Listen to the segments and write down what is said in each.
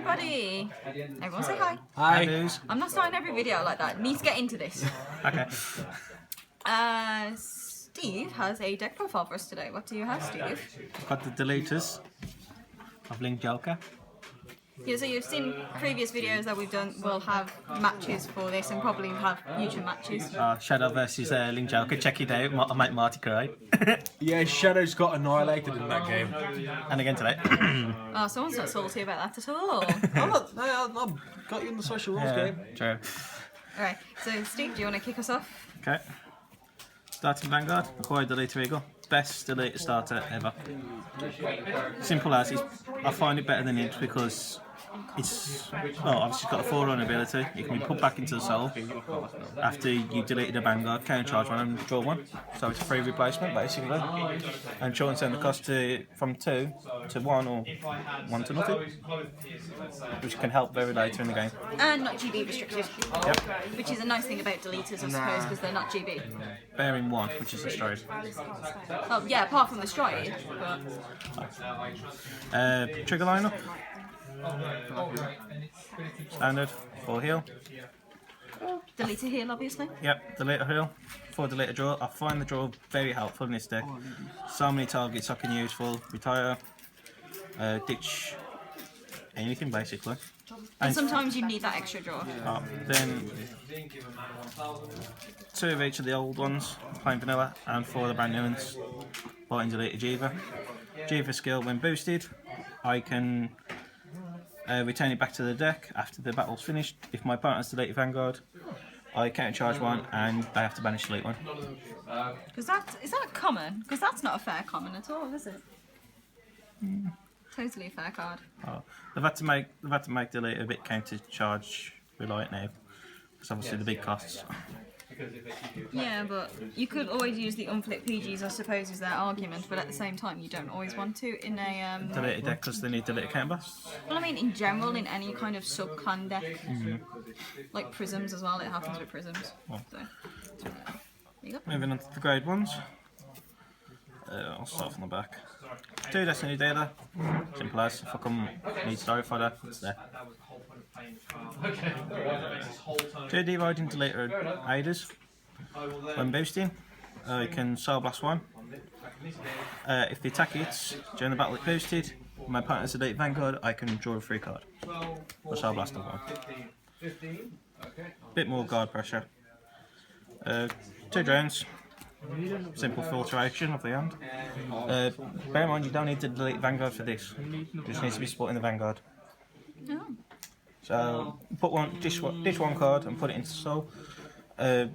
everybody! Everyone say hi. Hi. I'm not starting every video like that. Need to get into this. Okay. Steve has a deck profile for us today. What do you have, Steve? I've got the Deletors of Link Joker. Yeah, so you've seen previous videos that we've done. We'll have matches for this and probably have future matches. Shadow versus Link Joker. Check it out. I'll make Marty cry. Yeah, Shadow's got annihilated in that game. And again today. Oh, someone's not salty about that at all. I've got you in the social rules game. True. Alright, so Steve, do you want to kick us off? Okay. Starting Vanguard. Acquired Deletor Eagle. Best Deletor starter ever. Simple as is. I find it better than it because it's obviously it's got a 4-run ability. It can be put back into the soul after you deleted a Vanguard, counter charge one and draw one. So it's a free replacement basically. And shorten down the cost from 2 to 1 or 1 to nothing. Which can help very later in the game. And not GB restricted. Yep. Which is a nice thing about deleters, I suppose, because they're not GB. Bearing 1, which is destroyed. Oh yeah, apart from the stride, but... Trigger lineup. Standard, 4 heal. Deleter heal, obviously. Yep, Deletor heal, 4 Deletor draw. I find the draw very helpful in this deck. So many targets I can use for retire, ditch, anything basically. And sometimes you need that extra draw. Then 2 of each of the old ones, plain vanilla, and 4 of the brand new ones. Bought in Deletor Jiva. Jiva skill, when boosted, I can return it back to the deck after the battle's finished. If my opponent has deleted Vanguard, I counter charge 1 and they have to banish delete 1. Is that common? Because that's not a fair common at all, is it? Totally a fair card. They've had to make delete a bit counter charge reliant now. Because obviously the big costs. Yeah, but you could always use the unflipped PGs, I suppose, is their argument, but at the same time you don't always want to in a... Deleted deck because they need deleted counter blasts. Well, I mean, in general, in any kind of sub-clan deck, like Prisms as well, it happens with Prisms. So, there you go. Moving on to the grade ones. I'll start from the back. 2 Destiny Dealer. Simple as. If I come need story fodder, it's there. 2 Dividing Deletor Aiders. When boosting, you can Soul Blast 1. If the attack hits during the battle it boosted, my opponent has deleted Vanguard, I can draw a free card. Or Soul Blast of 1. Bit more guard pressure. 2 drones. Simple filtration of the hand. Bear in mind you don't need to delete Vanguard for this. It just needs to be split in the Vanguard. Oh. So put dish one card and put it into soul.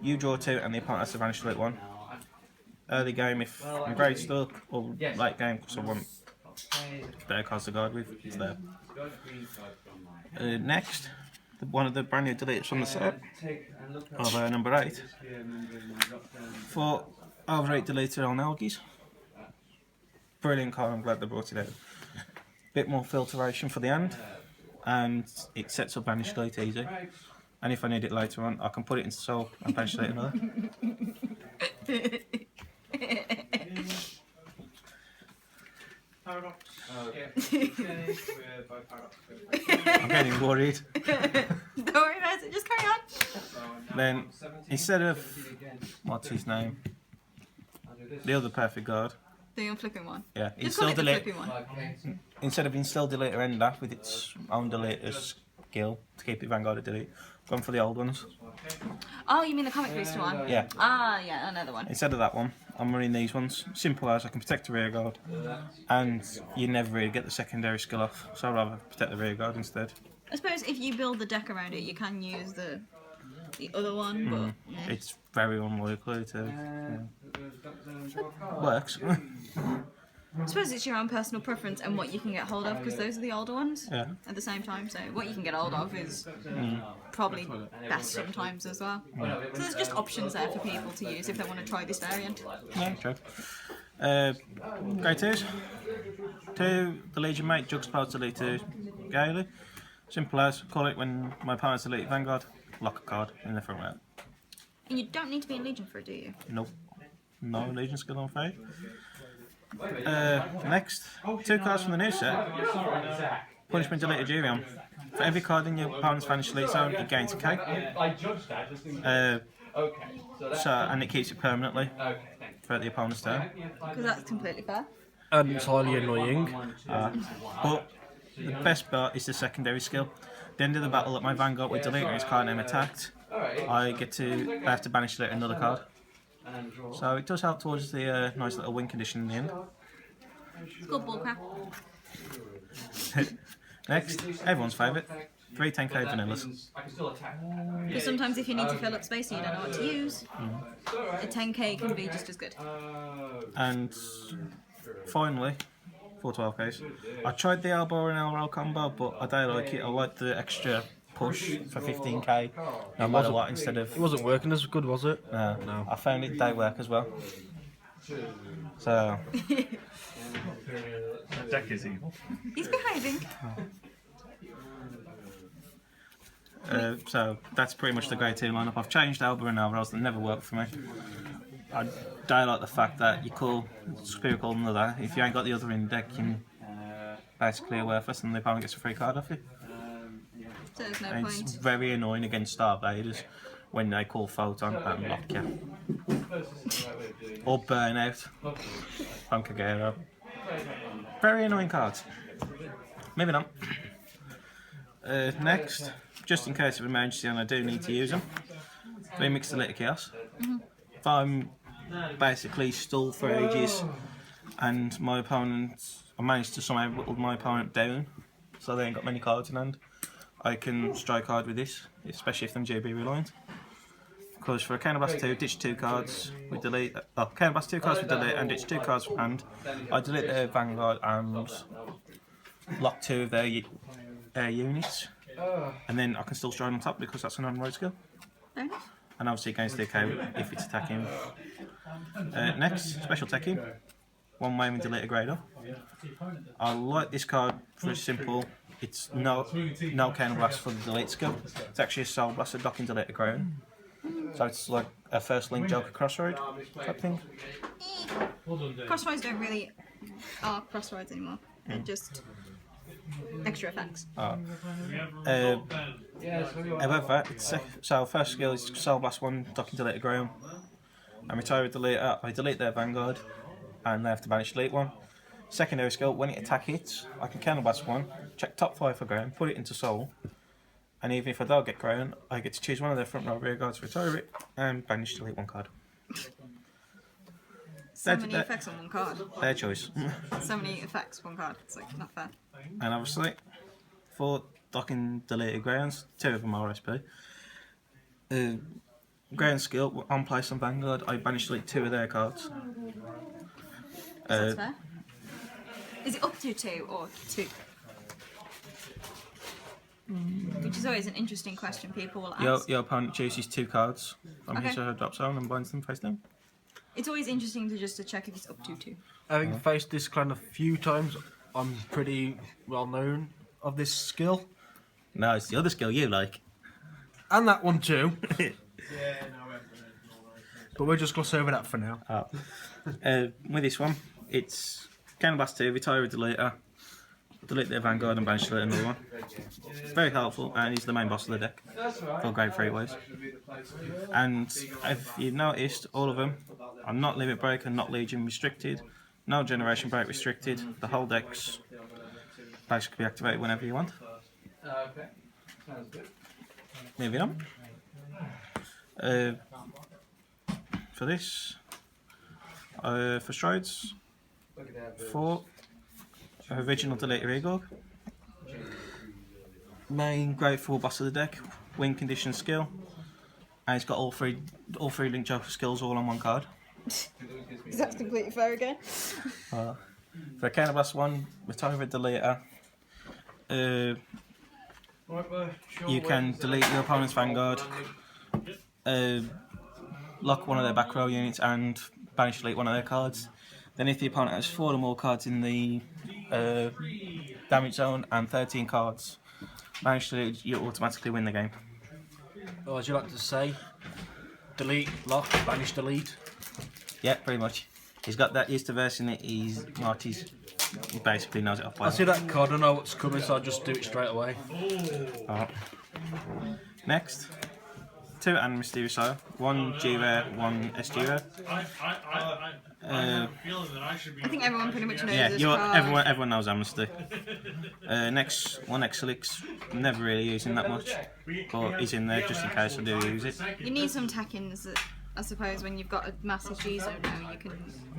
You draw 2 and the opponent has to vanish delete 1. Early game if I'm grade stuck, or late game because I want better cards to guard with, it's there. Next, one of the brand new deletors from the set of number 8. For over 8 deleter on Elgies. Brilliant card, I'm glad they brought it out. Bit more filtration for the hand, and it sets up banish delete easy. And if I need it later on, I can put it into soul and banish delete another. I'm getting worried. Don't worry about it, just carry on. Then, instead of, what's his name? The other perfect guard. The unflipping one. Yeah, Just call it the delete. flipping one. Instead of install deleter ender with its own deleter skill to keep it Vanguard at delete, gone for the old ones. Oh, you mean the comic booster one? Yeah. Ah, yeah, another one. Instead of that one, I'm running these ones. Simple as I can protect the rear guard, and you never really get the secondary skill off. So I'd rather protect the rear guard instead. I suppose if you build the deck around it, you can use the other one, but yeah. It's very unlikely to. Works. I suppose it's your own personal preference and what you can get hold of, because those are the older ones Yeah. at the same time. So what you can get hold of is probably best sometimes as well. So there's just options there for people to use if they want to try this variant. Yeah, true. Grade 2s. 2 the Legion Mate, Juxtaposed Deletor Gaily. Simple as, call it when my opponent's deleted Vanguard, lock a card in the front row. And you don't need to be in Legion for it, do you? Nope. No Legion skill on fade. Next, 2 cards from the new set. Punishment Deletor Jurion. for every card in your opponent's vanished delete zone, it gains a K. And it keeps it permanently throughout the opponent's turn. Because that's completely fair. And it's highly annoying. But the best part is the secondary skill. At the end of the battle, at my Vanguard with Deleter and his card name attacked, I have to banish delete another card. So it does help towards the nice little win condition in the end. It's called bullcrap. Next, everyone's favourite, 3 10k vanillas. Because sometimes if you need to fill up space and you don't know what to use, a 10k can be just as good. And finally, for 12ks, I tried the elbow and LRL combo, but I don't like it. I like the extra push for 15k, no matter what, instead of... It wasn't working as good, was it? No. I found it don't work as well. So... That deck is evil. He's behaving. So that's pretty much the grade 2 lineup. I've changed Alba and Alvarez, that never worked for me. I don't like the fact that you call Spirit Call another. If you ain't got the other in the deck, you basically are worthless and the opponent gets a free card off you. So there's no And point. it's very annoying against Starbladers when they call Photon and lock you. Or Burnout. Punkagero. Very annoying cards. Moving on. Next, just in case of emergency and I do need to use them, 3 mixed Deletor Chaos. If I'm basically stalled for ages and my opponent, I managed to somehow whittle my opponent down so they ain't got many cards in hand, I can strike hard with this, especially if them GB reliant. Because for a Counterblast 2, ditch 2 cards with delete. Counterblast 2 cards with delete and ditch 2 cards from hand. I delete their Vanguard and lock 2 of their units, and then I can still strike on top because that's an on-road skill. Fair enough. And obviously against the AK if it's attacking. Next, special teching. 1 wave and delete a grader. I like this card for a simple. It's no Counterblast for the delete skill. It's actually a Soul Blaster docking delete a crown. So it's like a first Link Joker Crossroad type thing. Crossroads don't really are crossroads anymore. They're just extra effects. However, so first skill is Soul Blast 1, docking delete a ground. I retire a deleter, I delete their Vanguard, and they have to banish delete 1. Secondary skill, when it attack hits, I can Counterblast 1, check top 5 for ground, put it into Soul. And even if I don't get crown, I get to choose one of their front row rear guards, retire it, and banish delete 1 card. So many effects on one card. Their choice. So many effects, one card. It's like not fair. And obviously, for docking deleted grounds, 2 of them are SP. Ground skill, on place on Vanguard, I banish delete 2 of their cards. That's fair. Is it up to 2 or 2? Which is always an interesting question people will ask. Your opponent chooses 2 cards from Okay. his or her drop zone and binds them face down. It's always interesting to check if it's up to 2. Having faced this clan a few times, I'm pretty well known of this skill. No, it's the other skill you like. And that one too. But we'll just gloss over that for now. With this one, it's Counterblast 2, retire a deleter, delete their Vanguard and banish delete another one. It's very helpful and he's the main boss of the deck for grade 3 ways. And if you've noticed, all of them are not Limit Break and not Legion restricted, no Generation Break restricted, the whole deck's basically activated whenever you want. Okay, sounds good. Moving on. For this, for strides, 4 original Deletor Egog. Main grade 4 boss of the deck, win condition skill, and it's got all three Link Joker skills all on one card. Is that completely fair again? For a Counterblast 1, retire a Deleter. You can delete your opponent's Vanguard, lock one of their back row units and banish delete one of their cards. Then if the opponent has 4 or more cards in the damage zone and 13 cards, banish delete, you automatically win the game. Or as you like to say, delete, lock, banish, delete. Yeah, pretty much. He's got that, he's traversing it, he's he basically knows it off by I see that card, I know what's coming, so I'll just do it straight away. heart. Next, 2 and Mysterious Isle, 1 G-Rare, 1 SG-Rare. I think everyone pretty much knows Yeah, this card. everyone knows Amnesty. Next, 1 Exilix, never really using that much, but he's in there just in case I do use it. You need some tack-ins, I suppose, when you've got a massive G-Zone now, you can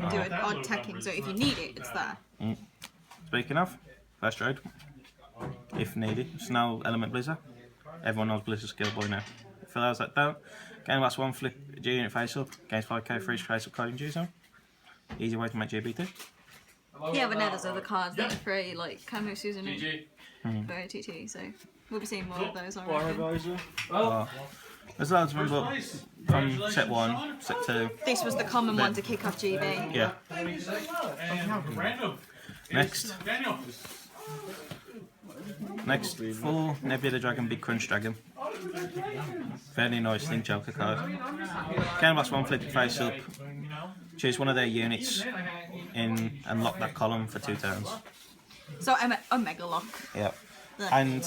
do an odd tack-in, so if you need it, it's there. Speaking of, first trade, if needed. It's now Element Blizzard. Everyone knows Blizzard's skill boy now. For those that don't, game last 1, flip G unit face up, gains 5k free face up card in G-Zone. Easy way to make GB2. Yeah, but now there's other cards that are free, like Camo Susan and Boa TT, so we'll be seeing more of those, I reckon. There's loads of them, but from set 1, set 2. This was the common one to kick off GB. Yeah. Next, 4 Nebula Dragon, Big Crunch Dragon. Very nice Link Joker card. Game last 1, flip it face up. Choose one of their units in and lock that column for 2 turns. So a Mega Lock. Yeah. And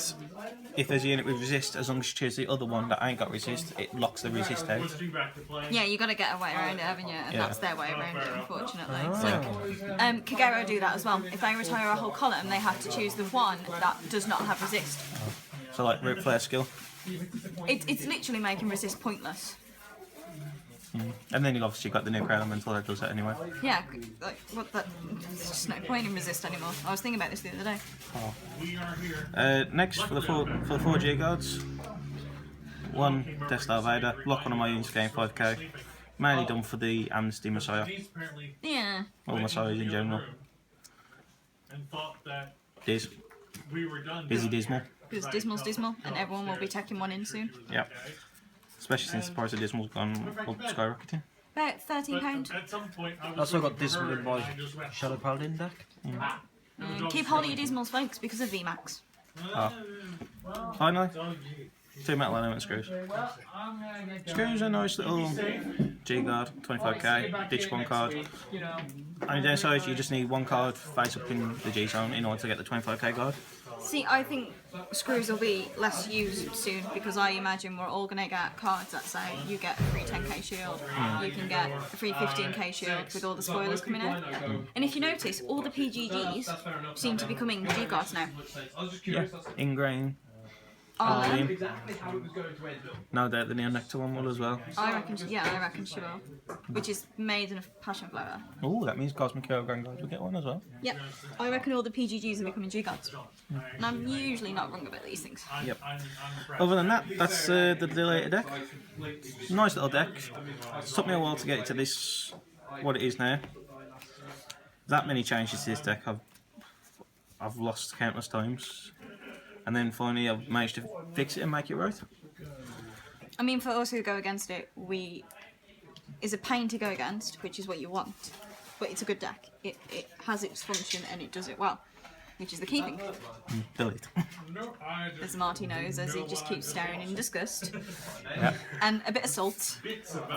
if there's a unit with resist, as long as you choose the other one that ain't got resist, it locks the resist out. Yeah, you got to get a way around it, haven't you? And that's their way around it, unfortunately. So, Kagero do that as well. If they retire a whole column, they have to choose the one that does not have resist. So like Root Flare skill. It's literally making resist pointless. And then you've obviously got the nuclear elemental that does it anyway. Yeah, like what? There's just no point in resist anymore. I was thinking about this the other day. Next for the 4G guards, 1 Death Star Vader, lock one of my units, gain 5k. Mainly done for the Amnesty Messiah. Yeah. All Messiahs in general. Diz. Busy Dismal. Because Dismal's Dismal, and everyone will be taking one in soon. Yep. Especially since the price of Dismal's gone up skyrocketing. About £13. I also got Dismal in my Shadow Paladin deck. Keep hold of your Dismals, folks, because of VMAX. Finally, 2 Metal Element Screws. Screws are nice little G-Guard, 25k, ditch 1 card. Only downside, you just need 1 card face up in the G-Zone in order to get the 25k guard. See, I think screws will be less used soon because I imagine we're all going to get cards that say you get a free 10k shield, you can get a free 15k shield with all the spoilers coming out. And if you notice, all the PGGs seem to be coming G-Guards now. Yeah, Ingrain. No doubt the Neon Nectar one will as well. I reckon she will. Which is made in a passion flower. Oh, that means Cosmic Hero Vanguard will get one as well. Yep. I reckon all the PGGs are becoming G-Guards. And I'm usually not wrong about these things. Yep. Other than that, that's the Deletor deck. Nice little deck. It took me a while to get it to this, what it is now. That many changes to this deck I've lost countless times. And then finally I've managed to fix it and make it right. I mean, for us who go against it, it's a pain to go against, which is what you want. But it's a good deck. It has its function and it does it well, which is the key thing. Delete. As Marty knows, as he just keeps staring in disgust. Yeah. And a bit of salt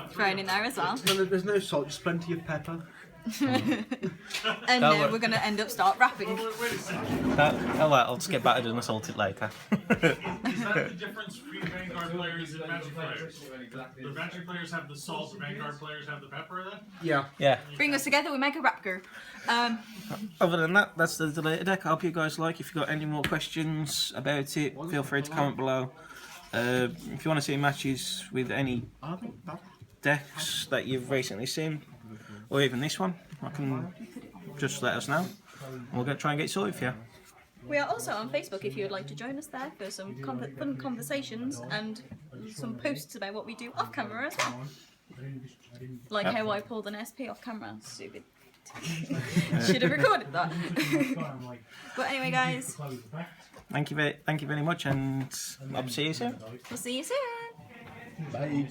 thrown in there as well. No, there's no salt, just plenty of pepper. And then we're going to end up start rapping. I'll just get battered and assaulted later. Is that the difference between Vanguard players and Magic players? The Magic players have the salt, the Vanguard players have the pepper then? Yeah. Yeah. Bring us together, we make a rap group. Other than that, that's the Deletor deck. I hope you guys like. If you've got any more questions about it, feel free to comment below. If you want to see matches with any decks that you've recently seen, or even this one, I can just let us know. We'll try and get it sorted for you. We are also on Facebook if you would like to join us there for some fun conversations and some posts about what we do off camera as well. Like how I pulled an SP off camera. Stupid. Should have recorded that. But anyway, guys. Thank you very much, and I'll see you soon. We'll see you soon. Bye.